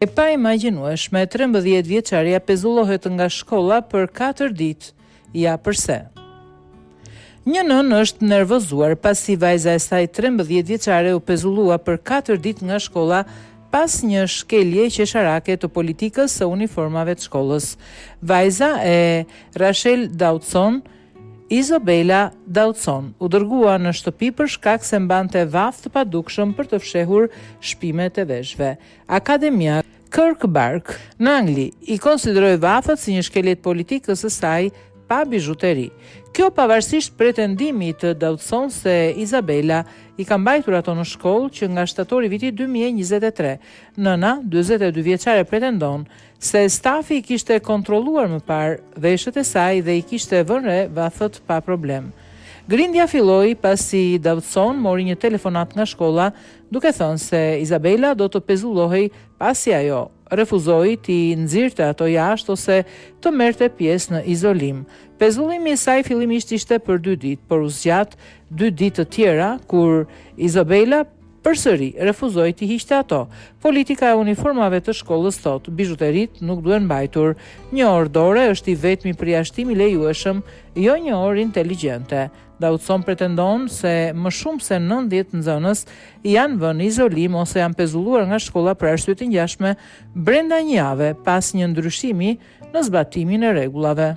E pa imagjinueshme, 13 vjeçaria pezullohet nga shkolla për 4 ditë. Ja pse. Një nën është nervozuar pasi vajza e saj 13 vjeçare u pezullua për 4 ditë nga shkolla pas një shkelje qesharake të politikës së uniformave të shkollës. Vajza e Rachel Dawson, Izabela Dawson, u dërgua në shtëpi për shkak se mbante vath të padukshëm për të fshehur shpimet e veshëve. Akademia Kirkbark në Angli i konsideroi vathat si një shkelje politikës së saj pa bizhuteri. Kjo pavarësisht pretendimit të Dawson se Izabela i ka mbajtur ato në shkollë që nga shtatori vitit 2023. Nëna, 42 vjeçare, pretendon se stafi i kishte kontrolluar më parë veshët e saj dhe i kishte vënë re vathët pa problem. Grindja filloi pasi Dawson mori një telefonat nga shkolla duke thënë se Izabela do të pezullohej pasi ajo refuzoi t'i nxirrte ato jashtë ose të merrte pjesë në izolim. Pezullimi i saj fillimisht ishte për 2 ditë, por u zgjat 2 ditë të tjera kur Izabela përsëri refuzoi t'i hiqte ato. Politika e uniformave të shkollës thotë bizhuterit nuk duhen mbajtur. 1 orë dore është i vetmi përjashtim i lejueshëm, jo 1 orë inteligjente. Dawson pretendon se më shumë se 90 nxënës janë vënë në izolim ose janë pezulluar nga shkolla për arsye të ngjashme brenda një jave pas një ndryshimi në zbatimin e rregullave.